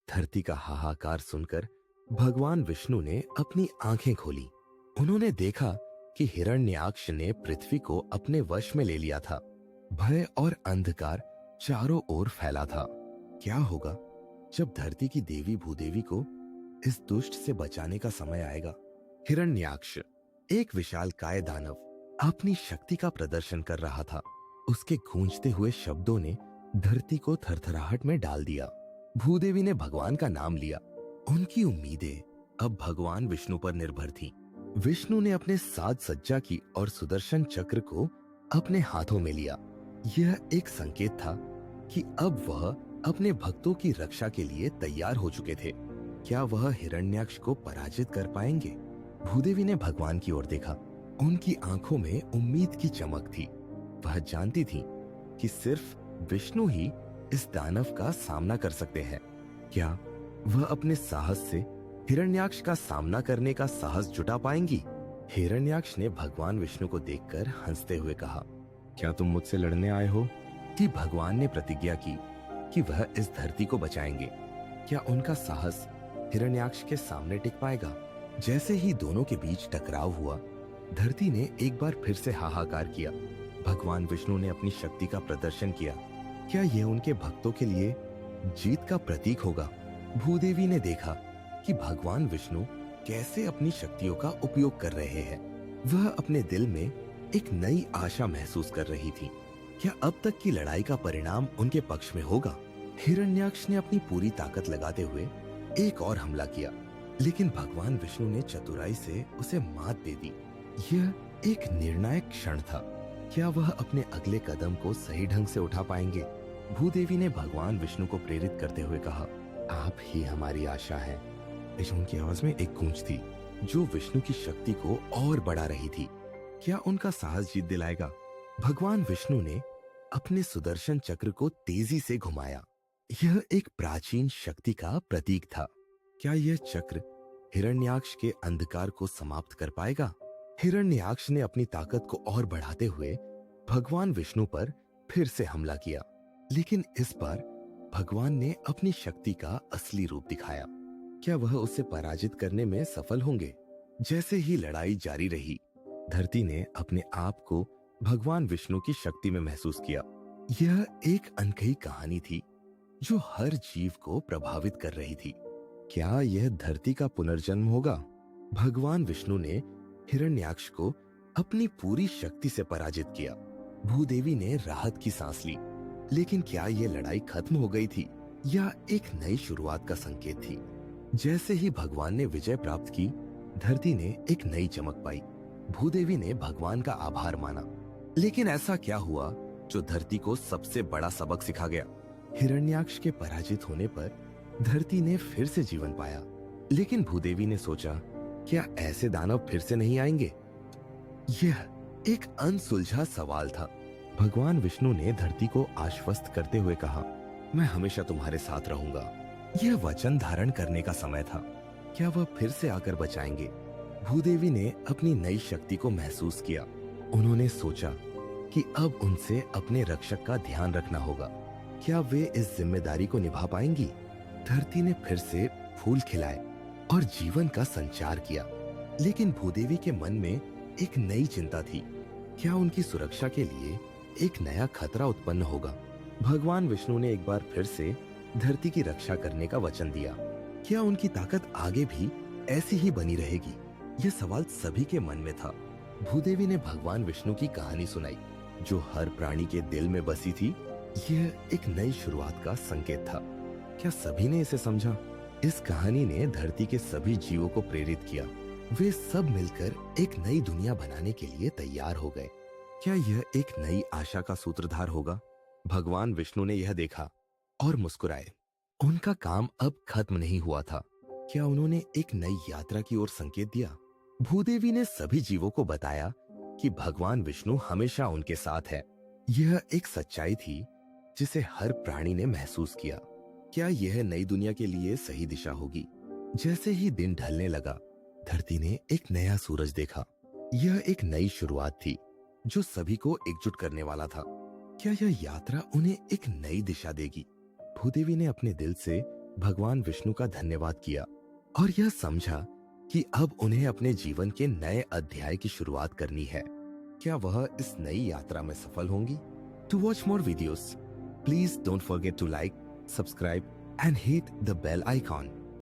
धरती का हाहाकार सुनकर भगवान विष्णु ने अपनी आंखें खोली। उन्होंने देखा कि हिरण्याक्ष ने पृथ्वी को अपने वश में ले लिया था। भय और अंधकार चारों ओर फैला था। क्या होगा जब धरती की देवी भूदेवी को इस दुष्ट से बचाने का समय आएगा? हिरण्याक्ष, एक विशालकाय दानव, अपनी शक्ति का प्रदर्शन कर रहा था। उसके गूंजते हुए शब्दों ने धरती को थरथराहट में डाल दिया। भूदेवी ने भगवान का नाम लिया। उनकी उम्मीदें अब भगवान विष्णु पर निर्भर थीं। विष्णु ने अपने साज सज्जा की और सुदर्शन चक्र को अपने हाथों में लिया। यह एक संकेत था कि अब वह अपने भक्तों की रक्षा के लिए तैयार हो चुके थे। क्या वह हिरण्याक्ष को पराजित कर पाएंगे? भूदेवी ने भगवान की ओर देखा। उनकी आंखों में उम्मीद की चमक थी। वह जानती थी कि सिर्फ विष्णु ही इस दानव का सामना कर सकते हैं। क्या वह अपने साहस से हिरण्याक्ष का सामना करने का साहस जुटा पाएंगी? हिरण्याक्ष ने भगवान विष्णु को देखकर हंसते हुए कहा, क्या तुम मुझसे लड़ने आए हो? कि भगवान ने प्रतिज्ञा की कि वह इस धरती को बचाएंगे। क्या उनका साहस हिरण्याक्ष के सामने टिक पाएगा? जैसे ही दोनों के बीच टकराव हुआ, धरती ने एक बार फिर से हाहाकार किया। भगवान विष्णु ने अपनी शक्ति का प्रदर्शन किया। क्या यह उनके भक्तों के लिए जीत का प्रतीक होगा? भूदेवी ने देखा कि भगवान विष्णु कैसे अपनी शक्तियों का उपयोग कर रहे हैं। वह अपने दिल में एक नई आशा महसूस कर रही थी। क्या अब तक की लड़ाई का परिणाम उनके पक्ष में होगा? हिरण्याक्ष ने अपनी पूरी ताकत लगाते हुए एक और हमला किया, लेकिन भगवान विष्णु ने चतुराई से उसे मात दे दी। यह एक निर्णायक क्षण था। क्या वह अपने अगले कदम को सही ढंग से उठा पाएंगे? भूदेवी ने भगवान विष्णु को प्रेरित करते हुए कहा, आप ही हमारी आशा है। उनकी आवाज में एक गूंज थी जो विष्णु की शक्ति को और बढ़ा रही थी। क्या उनका साहस जीत दिलाएगा? भगवान विष्णु ने अपने सुदर्शन चक्र को तेजी से घुमाया। यह एक प्राचीन शक्ति का प्रतीक था। क्या यह चक्र हिरण्याक्ष के अंधकार को समाप्त कर पाएगा? हिरण्याक्ष ने अपनी ताकत को और बढ़ाते हुए भगवान विष्णु पर फिर से हमला किया, लेकिन इस बार भगवान ने अपनी शक्ति का असली रूप दिखाया। क्या वह उसे पराजित करने में सफल होंगे? जैसे ही लड़ाई जारी रही, धरती ने अपने आप को भगवान विष्णु की शक्ति में महसूस किया। यह एक अनकही कहानी थी जो हर जीव को प्रभावित कर रही थी। क्या यह धरती का पुनर्जन्म होगा? भगवान विष्णु ने हिरण्याक्ष को अपनी पूरी शक्ति से पराजित किया। भूदेवी ने राहत की सांस ली, लेकिन क्या यह लड़ाई खत्म हो गई थी या एक नई शुरुआत का संकेत थी? जैसे ही भगवान ने विजय प्राप्त की, धरती ने एक नई चमक पाई। भूदेवी ने भगवान का आभार माना, लेकिन ऐसा क्या हुआ जो धरती को सबसे बड़ा सबक सिखा गया? हिरण्याक्ष के पराजित होने पर धरती ने फिर से जीवन पाया, लेकिन भूदेवी ने सोचा, क्या ऐसे दानव फिर से नहीं आएंगे? यह एक अनसुलझा सवाल था। भगवान विष्णु ने धरती को आश्वस्त करते हुए कहा, मैं हमेशा तुम्हारे साथ रहूंगा। यह वचन धारण करने का समय था। क्या वह फिर से आकर बचाएंगे? भूदेवी ने अपनी नई शक्ति को महसूस किया। उन्होंने सोचा कि अब उनसे अपने रक्षक का ध्यान रखना होगा। क्या वे इस जिम्मेदारी को निभा पाएंगी? धरती ने फिर से फूल खिलाए और जीवन का संचार किया, लेकिन भूदेवी के मन में एक नई चिंता थी। क्या उनकी सुरक्षा के लिए एक नया खतरा उत्पन्न होगा? भगवान विष्णु ने एक बार फिर से धरती की रक्षा करने का वचन दिया। क्या उनकी ताकत आगे भी ऐसी ही बनी रहेगी? यह सवाल सभी के मन में था। भूदेवी ने भगवान विष्णु की कहानी सुनाई जो हर प्राणी के दिल में बसी थी। यह एक नई शुरुआत का संकेत था। क्या सभी ने इसे समझा? इस कहानी ने धरती के सभी जीवों को प्रेरित किया। वे सब मिलकर एक नई दुनिया बनाने के लिए तैयार हो गए। क्या यह एक नई आशा का सूत्रधार होगा? भगवान विष्णु ने यह देखा और मुस्कुराए। उनका काम अब खत्म नहीं हुआ था। क्या उन्होंने एक नई यात्रा की ओर संकेत दिया? भूदेवी ने सभी जीवों को बताया कि भगवान विष्णु हमेशा उनके साथ है। यह एक सच्चाई थी जिसे हर प्राणी ने महसूस किया। क्या यह नई दुनिया के लिए सही दिशा होगी? जैसे ही दिन ढलने लगा, धरती ने एक नया सूरज देखा। यह एक नई शुरुआत थी जो सभी को एकजुट करने वाला था। क्या यह यात्रा उन्हें एक नई दिशा देगी? भूदेवी ने अपने दिल से भगवान विष्णु का धन्यवाद किया और यह समझा कि अब उन्हें अपने जीवन के नए अध्याय की शुरुआत करनी है। क्या वह इस नई यात्रा में सफल होंगी? To watch more videos, please don't forget to like, subscribe and hit the bell icon.